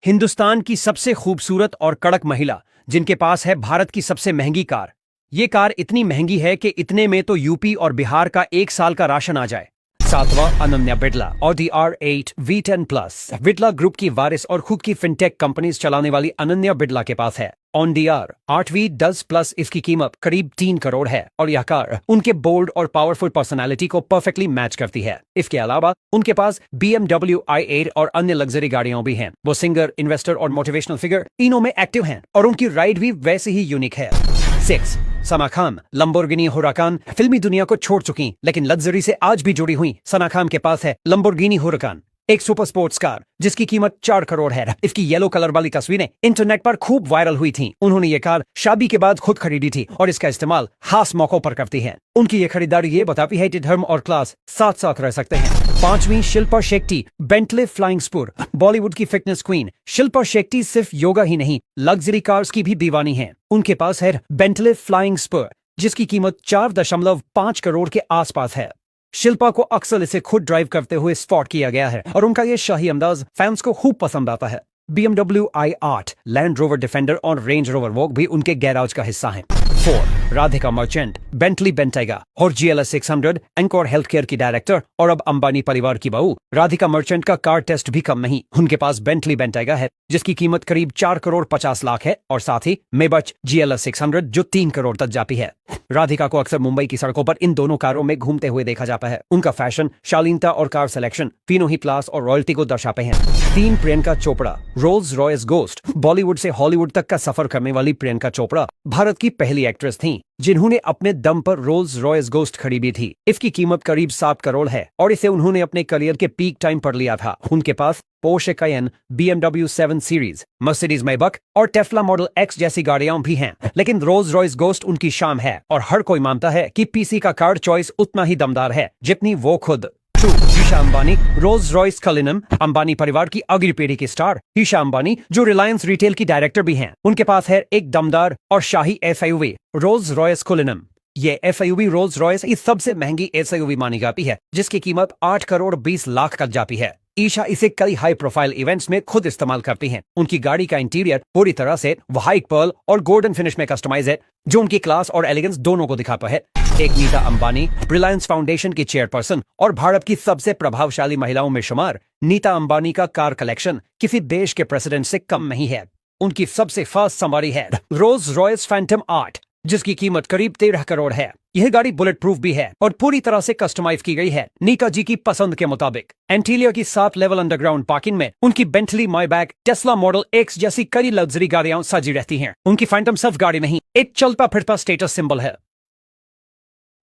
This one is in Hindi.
हिंदुस्तान की सबसे खूबसूरत और कड़क महिला जिनके पास है भारत की सबसे महंगी कार। ये कार इतनी महंगी है कि इतने में तो यूपी और बिहार का एक साल का राशन आ जाए। सातवां, Ananya Birla, Audi R8 V10 plus. Birla group की वारिस और खुद की फिनटेक कंपनीज चलाने वाली अनन्या बिड़ला के पास है ऑडी R8V 10 प्लस। इसकी कीमत करीब 3 करोड़ है और यह कार उनके बोल्ड और पावरफुल पर्सनालिटी को परफेक्टली मैच करती है। इसके अलावा उनके पास BMW i8 और अन्य लग्जरी गाड़ियां भी हैं। वो सिंगर, इन्वेस्टर और मोटिवेशनल फिगर तीनों में एक्टिव हैं और उनकी राइड भी वैसे ही यूनिक है। 6. Sana Khan, Lamborghini Huracan. फिल्मी दुनिया को छोड़ चुकी लेकिन लग्जरी से आज भी जुड़ी हुई सना खान के पास है लंबोर्गिनी हुराकान, एक सुपर स्पोर्ट्स कार जिसकी कीमत 4 करोड़ है। इसकी येलो कलर वाली तस्वीरें इंटरनेट पर खूब वायरल हुई थीं। उन्होंने ये कार शादी के बाद खुद खरीदी थी और इसका इस्तेमाल खास मौकों पर करती हैं। उनकी ये खरीदारी ये बताती है कि धर्म और क्लास साथ साथ रह सकते हैं। 5वीं, Shilpa Shetty, Bentley flying spur. Bollywood की फिटनेस क्वीन शिल्पा शेट्टी सिर्फ योगा ही नहीं, लग्जरी कार्स की भी दीवानी है। उनके पास है बेंटले फ्लाइंग स्पुर जिसकी कीमत 4.5 करोड़ के आसपास है। शिल्पा को अक्सर इसे खुद ड्राइव करते हुए स्पॉट किया गया है और उनका ये शाही अंदाज फैंस को खूब पसंद आता है। BMW i8, land rover defender और रेंज रोवर वोग भी उनके गैराज का हिस्सा हैं। 4. राधिका मर्चेंट, बेंटली बेंटेगा और GLS 600, एंकोर हेल्थ केयर की डायरेक्टर और अब अंबानी परिवार की बहू राधिका मर्चेंट का कार टेस्ट भी कम नहीं। उनके पास बेंटली बेंटेगा है जिसकी कीमत करीब 4 करोड़ 50 लाख है और साथ ही मेबच GLS 600 जो 3 करोड़ तक जाती है। राधिका को अक्सर मुंबई की सड़कों पर इन दोनों कारों में घूमते हुए देखा जाता है। उनका फैशन, शालीनता और कार सिलेक्शन तीनों ही क्लास और रॉयल्टी को दर्शाते हैं। 3. Priyanka Chopra, Rolls Royce ghost. Bollywood से हॉलीवुड तक का सफर करने वाली प्रियंका चोपड़ा भारत की पहली एक्ट्रेस थीं जिन्होंने अपने दम पर रोल्स रॉयस गोस्ट खरीदी थी। इसकी कीमत करीब 7 करोड़ है और इसे उन्होंने अपने करियर के पीक टाइम पर लिया था। उनके पास पोर्शे कायन, BMW 7 सीरीज, मर्सिडीज मैबक और टेस्ला मॉडल X जैसी गाड़ियां भी हैं, लेकिन रोल्स रॉयस गोस्ट उनकी शान है और हर कोई मानता है कि PC का कार चॉइस उतना ही दमदार है जितनी वो खुद। 2. Isha Ambani, Rolls Royce Cullinan. Ambani परिवार की अगली पीढ़ी की स्टार ईशा अंबानी जो रिलायंस रिटेल की डायरेक्टर भी हैं, उनके पास है एक दमदार और शाही SUV रोल्स रॉयस कुलिनम। ये SUV रोल्स रॉयस इस सबसे महंगी SUV मानी जाती है जिसकी कीमत 8 करोड़ 20 लाख तक जाती है। ईशा इसे कई हाई प्रोफाइल इवेंट्स में खुद इस्तेमाल करती हैं। उनकी गाड़ी का इंटीरियर पूरी तरह से व्हाइट पर्ल और गोल्डन फिनिश में कस्टमाइज है जो उनकी क्लास और एलिगेंस दोनों को दिखाता है। एक नीता अंबानी, रिलायंस फाउंडेशन की चेयरपर्सन और भारत की सबसे प्रभावशाली महिलाओं में शुमार नीता अंबानी का कार कलेक्शन किसी देश के प्रेसिडेंट से कम नहीं है। उनकी सबसे फास्ट सवारी है रोल्स रॉयस फैंटम 8 जिसकी कीमत करीब 13 करोड़ है। यह गाड़ी बुलेट प्रूफ भी है और पूरी तरह से कस्टमाइज की गई है नीता जी की पसंद के मुताबिक। एंटीलिया की 7 लेवल अंडरग्राउंड पार्किंग में उनकी बेंटली मायबैक, टेस्ला मॉडल X जैसी कई लग्जरी गाड़ियां सजी रहती हैं। उनकी फैंटम सिर्फ गाड़ी नहीं, एक चलता फिरता स्टेटस सिंबल है।